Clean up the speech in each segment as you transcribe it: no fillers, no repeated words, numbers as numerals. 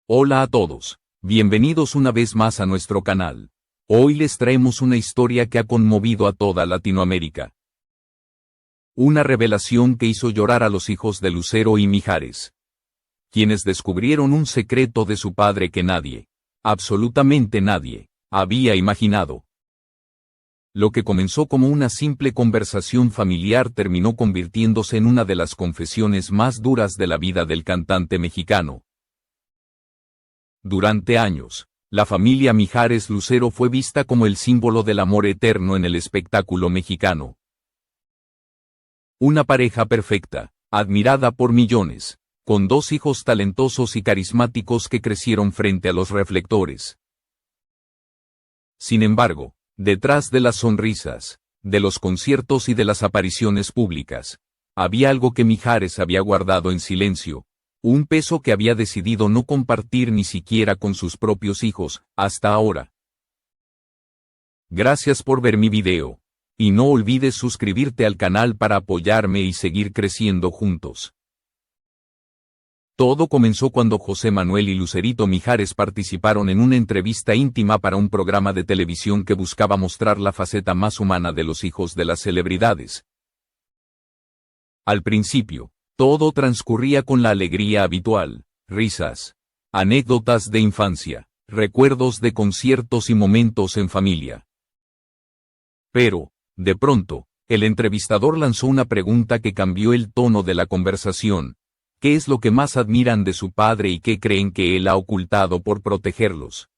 Hola a todos, bienvenidos una vez más a nuestro canal. Hoy les traemos una historia que ha conmovido a toda Latinoamérica. Una revelación que hizo llorar a los hijos de Lucero y Mijares, quienes descubrieron un secreto de su padre que nadie, absolutamente nadie, había imaginado. Lo que comenzó como una simple conversación familiar terminó convirtiéndose en una de las confesiones más duras de la vida del cantante mexicano. Durante años, la familia Mijares Lucero fue vista como el símbolo del amor eterno en el espectáculo mexicano. Una pareja perfecta, admirada por millones, con dos hijos talentosos y carismáticos que crecieron frente a los reflectores. Sin embargo, detrás de las sonrisas, de los conciertos y de las apariciones públicas, había algo que Mijares había guardado en silencio, un peso que había decidido no compartir ni siquiera con sus propios hijos, hasta ahora. Gracias por ver mi video, y no olvides suscribirte al canal para apoyarme y seguir creciendo juntos. Todo comenzó cuando José Manuel y Lucerito Mijares participaron en una entrevista íntima para un programa de televisión que buscaba mostrar la faceta más humana de los hijos de las celebridades. Al principio, todo transcurría con la alegría habitual, risas, anécdotas de infancia, recuerdos de conciertos y momentos en familia. Pero, de pronto, el entrevistador lanzó una pregunta que cambió el tono de la conversación. ¿Qué es lo que más admiran de su padre y qué creen que él ha ocultado por protegerlos?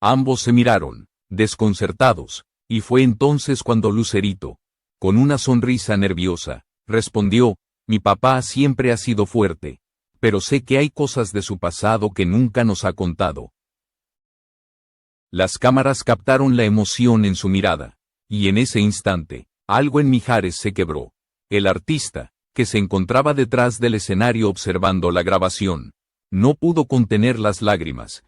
Ambos se miraron, desconcertados, y fue entonces cuando Lucerito, con una sonrisa nerviosa, respondió: mi papá siempre ha sido fuerte, pero sé que hay cosas de su pasado que nunca nos ha contado. Las cámaras captaron la emoción en su mirada, y en ese instante, algo en Mijares se quebró. El artista, que se encontraba detrás del escenario observando la grabación, no pudo contener las lágrimas.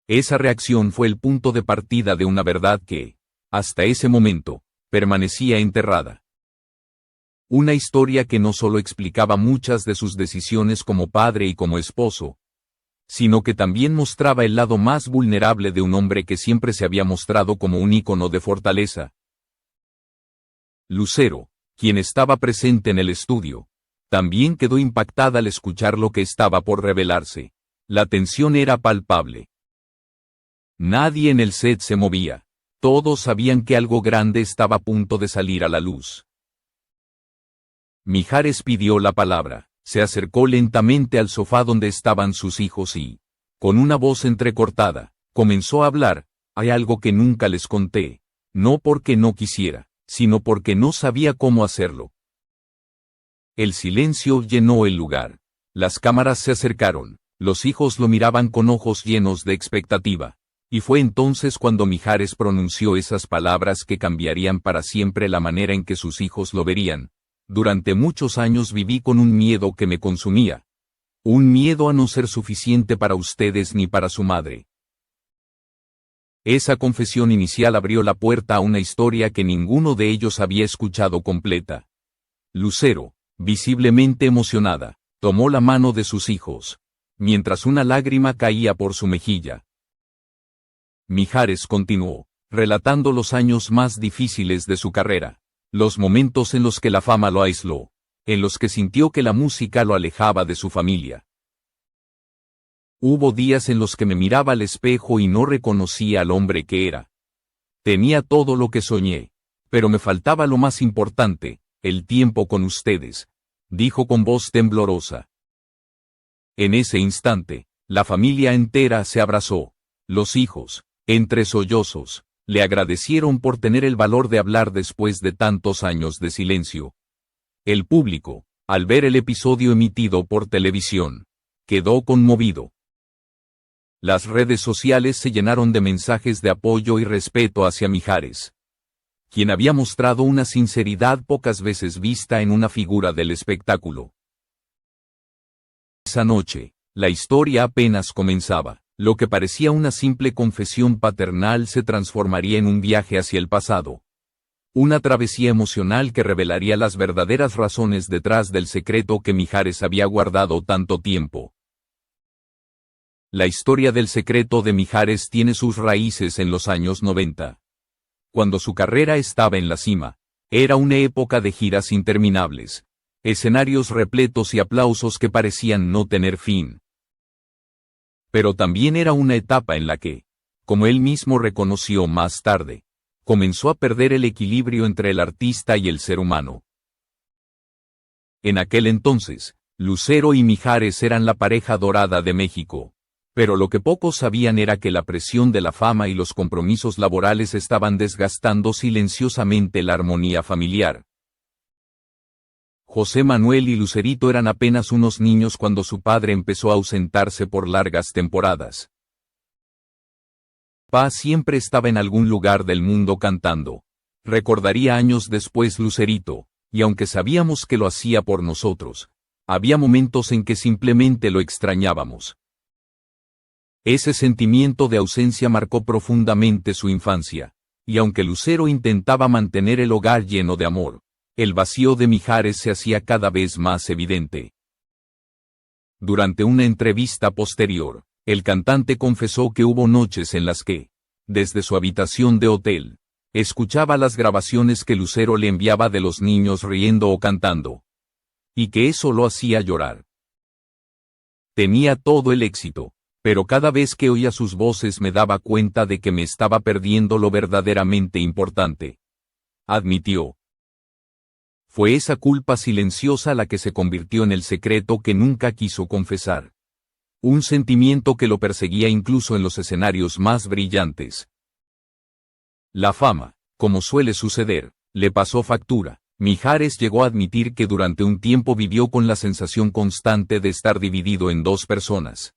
Esa reacción fue el punto de partida de una verdad que, hasta ese momento, permanecía enterrada. Una historia que no solo explicaba muchas de sus decisiones como padre y como esposo, sino que también mostraba el lado más vulnerable de un hombre que siempre se había mostrado como un ícono de fortaleza. Lucero, quien estaba presente en el estudio, también quedó impactada al escuchar lo que estaba por revelarse. La tensión era palpable. Nadie en el set se movía. Todos sabían que algo grande estaba a punto de salir a la luz. Mijares pidió la palabra, se acercó lentamente al sofá donde estaban sus hijos y, con una voz entrecortada, comenzó a hablar: hay algo que nunca les conté, no porque no quisiera, sino porque no sabía cómo hacerlo. El silencio llenó el lugar. Las cámaras se acercaron, los hijos lo miraban con ojos llenos de expectativa, y fue entonces cuando Mijares pronunció esas palabras que cambiarían para siempre la manera en que sus hijos lo verían. Durante muchos años viví con un miedo que me consumía. Un miedo a no ser suficiente para ustedes ni para su madre. Esa confesión inicial abrió la puerta a una historia que ninguno de ellos había escuchado completa. Lucero, visiblemente emocionada, tomó la mano de sus hijos, mientras una lágrima caía por su mejilla. Mijares continuó, relatando los años más difíciles de su carrera, los momentos en los que la fama lo aisló, en los que sintió que la música lo alejaba de su familia. Hubo días en los que me miraba al espejo y no reconocía al hombre que era. Tenía todo lo que soñé, pero me faltaba lo más importante, el tiempo con ustedes, dijo con voz temblorosa. En ese instante, la familia entera se abrazó. Los hijos, entre sollozos, le agradecieron por tener el valor de hablar después de tantos años de silencio. El público, al ver el episodio emitido por televisión, quedó conmovido. Las redes sociales se llenaron de mensajes de apoyo y respeto hacia Mijares, quien había mostrado una sinceridad pocas veces vista en una figura del espectáculo. Esa noche, la historia apenas comenzaba. Lo que parecía una simple confesión paternal se transformaría en un viaje hacia el pasado. Una travesía emocional que revelaría las verdaderas razones detrás del secreto que Mijares había guardado tanto tiempo. La historia del secreto de Mijares tiene sus raíces en los años 90. Cuando su carrera estaba en la cima, era una época de giras interminables, escenarios repletos y aplausos que parecían no tener fin. Pero también era una etapa en la que, como él mismo reconoció más tarde, comenzó a perder el equilibrio entre el artista y el ser humano. En aquel entonces, Lucero y Mijares eran la pareja dorada de México. Pero lo que pocos sabían era que la presión de la fama y los compromisos laborales estaban desgastando silenciosamente la armonía familiar. José Manuel y Lucerito eran apenas unos niños cuando su padre empezó a ausentarse por largas temporadas. Pa siempre estaba en algún lugar del mundo cantando. Recordaría años después Lucerito, y aunque sabíamos que lo hacía por nosotros, había momentos en que simplemente lo extrañábamos. Ese sentimiento de ausencia marcó profundamente su infancia, y aunque Lucero intentaba mantener el hogar lleno de amor, el vacío de Mijares se hacía cada vez más evidente. Durante una entrevista posterior, el cantante confesó que hubo noches en las que, desde su habitación de hotel, escuchaba las grabaciones que Lucero le enviaba de los niños riendo o cantando, y que eso lo hacía llorar. Tenía todo el éxito, pero cada vez que oía sus voces me daba cuenta de que me estaba perdiendo lo verdaderamente importante, admitió. Fue esa culpa silenciosa la que se convirtió en el secreto que nunca quiso confesar. Un sentimiento que lo perseguía incluso en los escenarios más brillantes. La fama, como suele suceder, le pasó factura. Mijares llegó a admitir que durante un tiempo vivió con la sensación constante de estar dividido en dos personas.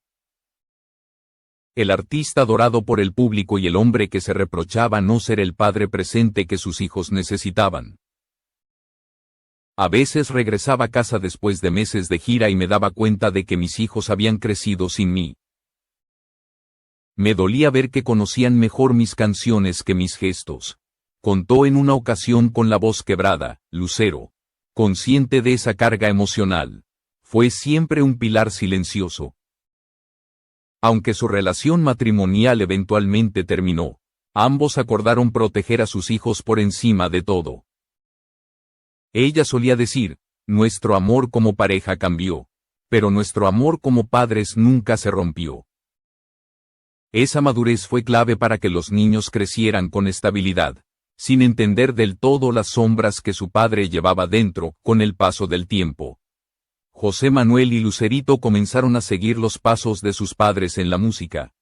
El artista adorado por el público y el hombre que se reprochaba no ser el padre presente que sus hijos necesitaban. A veces regresaba a casa después de meses de gira y me daba cuenta de que mis hijos habían crecido sin mí. Me dolía ver que conocían mejor mis canciones que mis gestos. Contó en una ocasión con la voz quebrada, Lucero, consciente de esa carga emocional, fue siempre un pilar silencioso. Aunque su relación matrimonial eventualmente terminó, ambos acordaron proteger a sus hijos por encima de todo. Ella solía decir, nuestro amor como pareja cambió, pero nuestro amor como padres nunca se rompió. Esa madurez fue clave para que los niños crecieran con estabilidad, sin entender del todo las sombras que su padre llevaba dentro con el paso del tiempo. José Manuel y Lucerito comenzaron a seguir los pasos de sus padres en la música.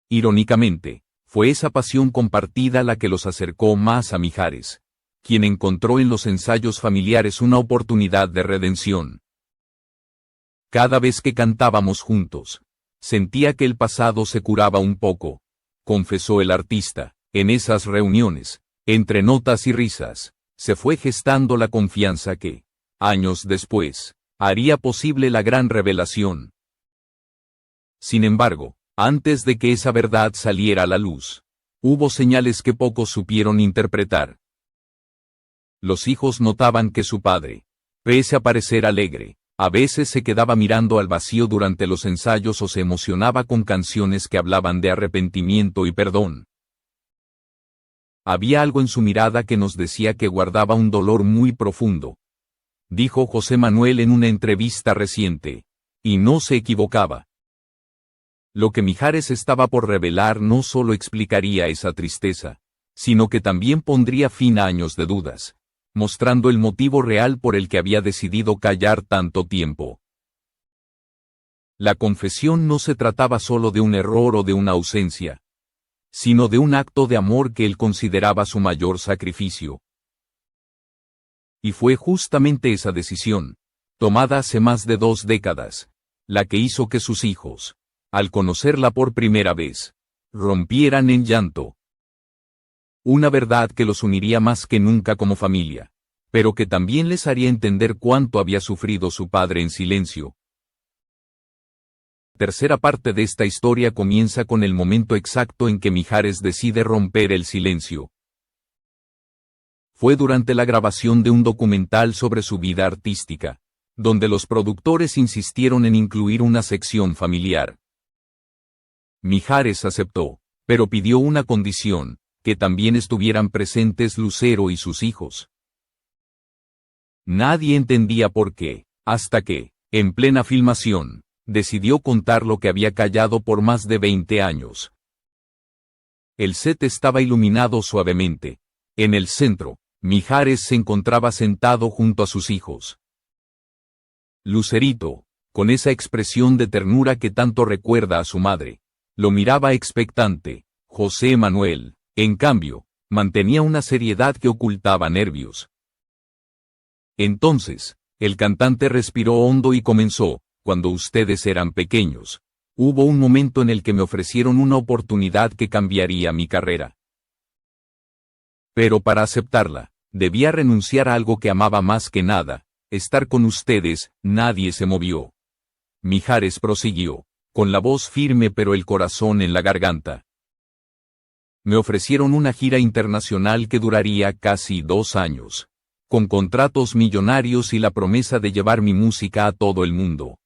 Irónicamente, fue esa pasión compartida la que los acercó más a Mijares, quien encontró en los ensayos familiares una oportunidad de redención. Cada vez que cantábamos juntos, sentía que el pasado se curaba un poco, confesó el artista. En esas reuniones, entre notas y risas, se fue gestando la confianza que, años después, haría posible la gran revelación. Sin embargo, antes de que esa verdad saliera a la luz, hubo señales que pocos supieron interpretar. Los hijos notaban que su padre, pese a parecer alegre, a veces se quedaba mirando al vacío durante los ensayos o se emocionaba con canciones que hablaban de arrepentimiento y perdón. Había algo en su mirada que nos decía que guardaba un dolor muy profundo, dijo José Manuel en una entrevista reciente, y no se equivocaba. Lo que Mijares estaba por revelar no solo explicaría esa tristeza, sino que también pondría fin a años de dudas, mostrando el motivo real por el que había decidido callar tanto tiempo. La confesión no se trataba solo de un error o de una ausencia, sino de un acto de amor que él consideraba su mayor sacrificio. Y fue justamente esa decisión, tomada hace más de 2 décadas, la que hizo que sus hijos, al conocerla por primera vez, rompieran en llanto. Una verdad que los uniría más que nunca como familia, pero que también les haría entender cuánto había sufrido su padre en silencio. Tercera parte de esta historia comienza con el momento exacto en que Mijares decide romper el silencio. Fue durante la grabación de un documental sobre su vida artística, donde los productores insistieron en incluir una sección familiar. Mijares aceptó, pero pidió una condición, que también estuvieran presentes Lucero y sus hijos. Nadie entendía por qué, hasta que, en plena filmación, decidió contar lo que había callado por más de 20 años. El set estaba iluminado suavemente. En el centro, Mijares se encontraba sentado junto a sus hijos. Lucerito, con esa expresión de ternura que tanto recuerda a su madre, lo miraba expectante. José Manuel, en cambio, mantenía una seriedad que ocultaba nervios. Entonces, el cantante respiró hondo y comenzó: cuando ustedes eran pequeños, hubo un momento en el que me ofrecieron una oportunidad que cambiaría mi carrera. Pero para aceptarla, debía renunciar a algo que amaba más que nada, estar con ustedes. Nadie se movió. Mijares prosiguió, con la voz firme pero el corazón en la garganta. Me ofrecieron una gira internacional que duraría casi 2 años, con contratos millonarios y la promesa de llevar mi música a todo el mundo.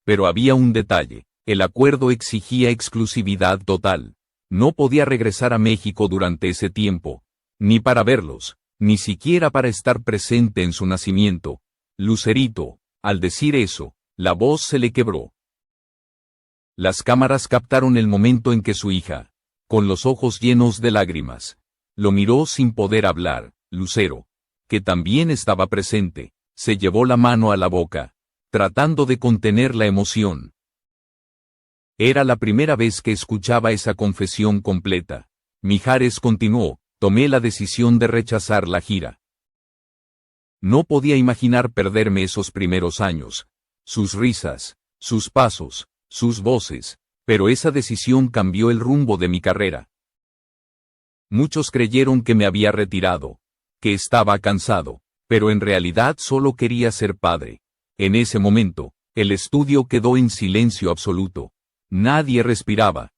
Pero había un detalle: el acuerdo exigía exclusividad total. No podía regresar a México durante ese tiempo, ni para verlos, ni siquiera para estar presente en su nacimiento. Lucerito, al decir eso, la voz se le quebró. Las cámaras captaron el momento en que su hija, con los ojos llenos de lágrimas, lo miró sin poder hablar. Lucero, que también estaba presente, se llevó la mano a la boca, tratando de contener la emoción. Era la primera vez que escuchaba esa confesión completa. Mijares continuó: tomé la decisión de rechazar la gira. No podía imaginar perderme esos primeros años, sus risas, sus pasos, sus voces, pero esa decisión cambió el rumbo de mi carrera. Muchos creyeron que me había retirado, que estaba cansado, pero en realidad solo quería ser padre. En ese momento, el estudio quedó en silencio absoluto. Nadie respiraba.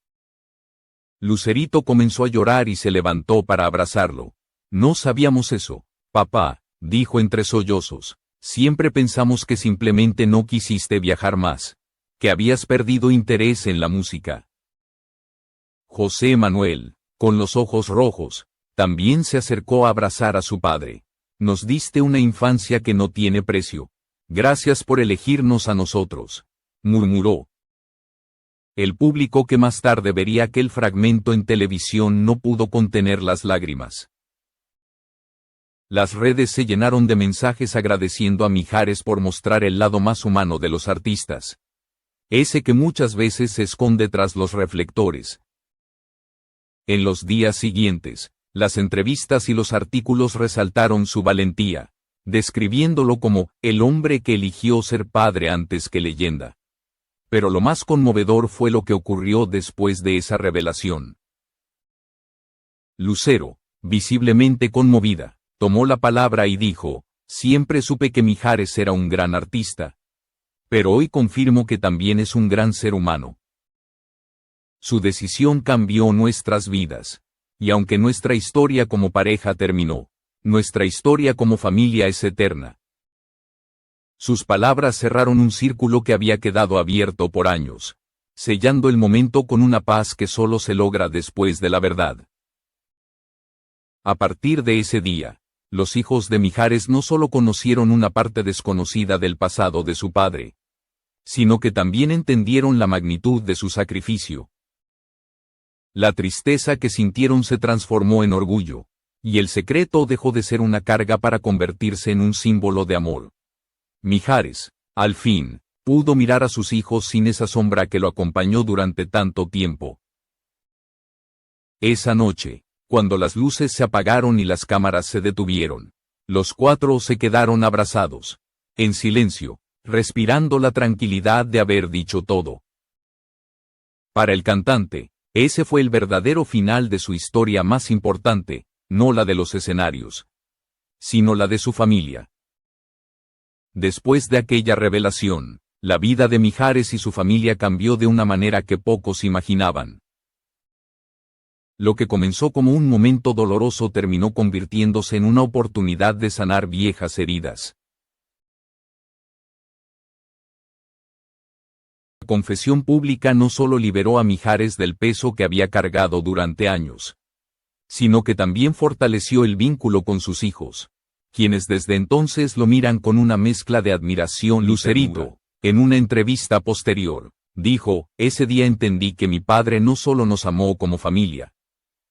Lucerito comenzó a llorar y se levantó para abrazarlo. No sabíamos eso, papá, dijo entre sollozos. Siempre pensamos que simplemente no quisiste viajar más, que habías perdido interés en la música. José Manuel, con los ojos rojos, también se acercó a abrazar a su padre. Nos diste una infancia que no tiene precio. Gracias por elegirnos a nosotros, murmuró. El público que más tarde vería aquel fragmento en televisión no pudo contener las lágrimas. Las redes se llenaron de mensajes agradeciendo a Mijares por mostrar el lado más humano de los artistas. Ese que muchas veces se esconde tras los reflectores. En los días siguientes, las entrevistas y los artículos resaltaron su valentía, describiéndolo como el hombre que eligió ser padre antes que leyenda. Pero lo más conmovedor fue lo que ocurrió después de esa revelación. Lucero, visiblemente conmovida, tomó la palabra y dijo: siempre supe que Mijares era un gran artista. Pero hoy confirmo que también es un gran ser humano. Su decisión cambió nuestras vidas. Y aunque nuestra historia como pareja terminó, nuestra historia como familia es eterna. Sus palabras cerraron un círculo que había quedado abierto por años, sellando el momento con una paz que solo se logra después de la verdad. A partir de ese día, los hijos de Mijares no solo conocieron una parte desconocida del pasado de su padre, sino que también entendieron la magnitud de su sacrificio. La tristeza que sintieron se transformó en orgullo, y el secreto dejó de ser una carga para convertirse en un símbolo de amor. Mijares, al fin, pudo mirar a sus hijos sin esa sombra que lo acompañó durante tanto tiempo. Esa noche, cuando las luces se apagaron y las cámaras se detuvieron, los 4 se quedaron abrazados, en silencio, respirando la tranquilidad de haber dicho todo. Para el cantante, ese fue el verdadero final de su historia más importante, no la de los escenarios, sino la de su familia. Después de aquella revelación, la vida de Mijares y su familia cambió de una manera que pocos imaginaban. Lo que comenzó como un momento doloroso terminó convirtiéndose en una oportunidad de sanar viejas heridas. La confesión pública no solo liberó a Mijares del peso que había cargado durante años, sino que también fortaleció el vínculo con sus hijos, quienes desde entonces lo miran con una mezcla de admiración. Lucerito, en una entrevista posterior, dijo: ese día entendí que mi padre no solo nos amó como familia,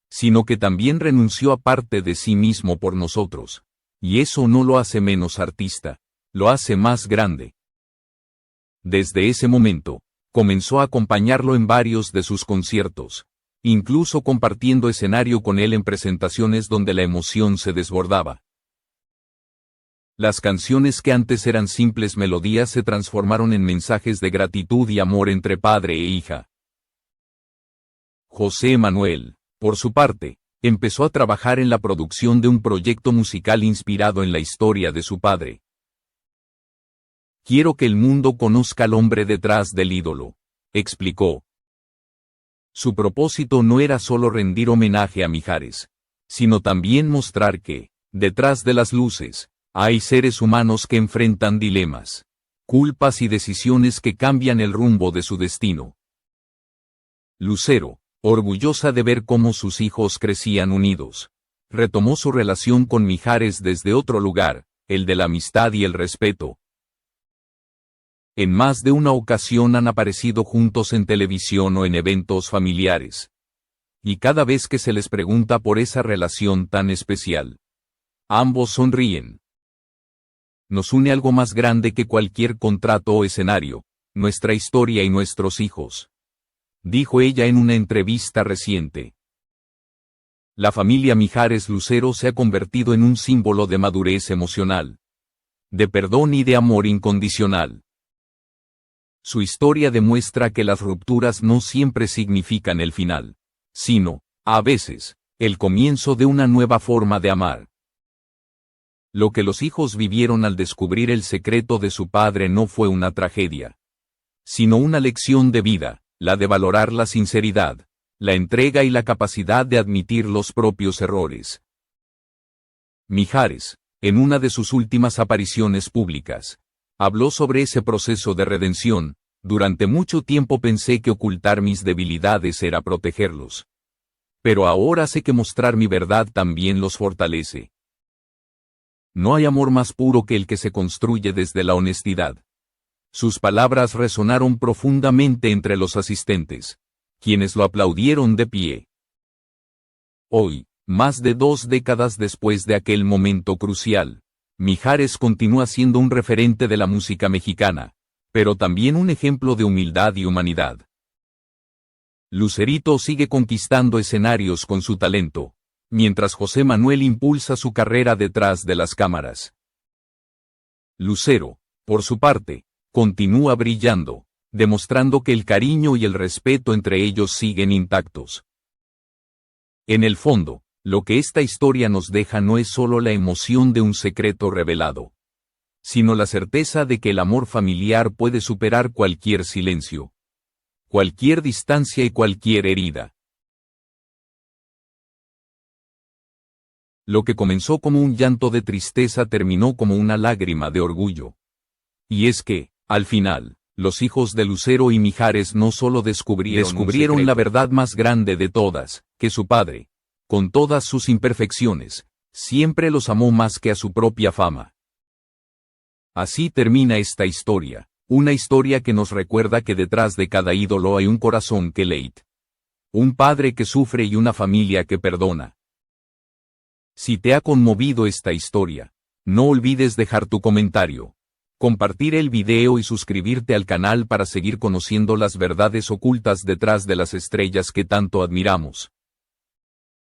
sino que también renunció a parte de sí mismo por nosotros. Y eso no lo hace menos artista, lo hace más grande. Desde ese momento, comenzó a acompañarlo en varios de sus conciertos, incluso compartiendo escenario con él en presentaciones donde la emoción se desbordaba. Las canciones que antes eran simples melodías se transformaron en mensajes de gratitud y amor entre padre e hija. José Manuel, por su parte, empezó a trabajar en la producción de un proyecto musical inspirado en la historia de su padre. Quiero que el mundo conozca al hombre detrás del ídolo, explicó. Su propósito no era solo rendir homenaje a Mijares, sino también mostrar que, detrás de las luces, hay seres humanos que enfrentan dilemas, culpas y decisiones que cambian el rumbo de su destino. Lucero, orgullosa de ver cómo sus hijos crecían unidos, retomó su relación con Mijares desde otro lugar, el de la amistad y el respeto. En más de una ocasión han aparecido juntos en televisión o en eventos familiares. Y cada vez que se les pregunta por esa relación tan especial, ambos sonríen. Nos une algo más grande que cualquier contrato o escenario, nuestra historia y nuestros hijos, dijo ella en una entrevista reciente. La familia Mijares Lucero se ha convertido en un símbolo de madurez emocional, de perdón y de amor incondicional. Su historia demuestra que las rupturas no siempre significan el final, sino, a veces, el comienzo de una nueva forma de amar. Lo que los hijos vivieron al descubrir el secreto de su padre no fue una tragedia, sino una lección de vida, la de valorar la sinceridad, la entrega y la capacidad de admitir los propios errores. Mijares, en una de sus últimas apariciones públicas, habló sobre ese proceso de redención. Durante mucho tiempo pensé que ocultar mis debilidades era protegerlos. Pero ahora sé que mostrar mi verdad también los fortalece. No hay amor más puro que el que se construye desde la honestidad. Sus palabras resonaron profundamente entre los asistentes, quienes lo aplaudieron de pie. Hoy, más de 2 décadas después de aquel momento crucial, Mijares continúa siendo un referente de la música mexicana, pero también un ejemplo de humildad y humanidad. Lucerito sigue conquistando escenarios con su talento, mientras José Manuel impulsa su carrera detrás de las cámaras. Lucero, por su parte, continúa brillando, demostrando que el cariño y el respeto entre ellos siguen intactos. En el fondo, lo que esta historia nos deja no es solo la emoción de un secreto revelado, sino la certeza de que el amor familiar puede superar cualquier silencio, cualquier distancia y cualquier herida. Lo que comenzó como un llanto de tristeza terminó como una lágrima de orgullo. Y es que, al final, los hijos de Lucero y Mijares no solo descubrieron la verdad más grande de todas, que su padre, con todas sus imperfecciones, siempre los amó más que a su propia fama. Así termina esta historia, una historia que nos recuerda que detrás de cada ídolo hay un corazón que late, un padre que sufre y una familia que perdona. Si te ha conmovido esta historia, no olvides dejar tu comentario, compartir el video y suscribirte al canal para seguir conociendo las verdades ocultas detrás de las estrellas que tanto admiramos.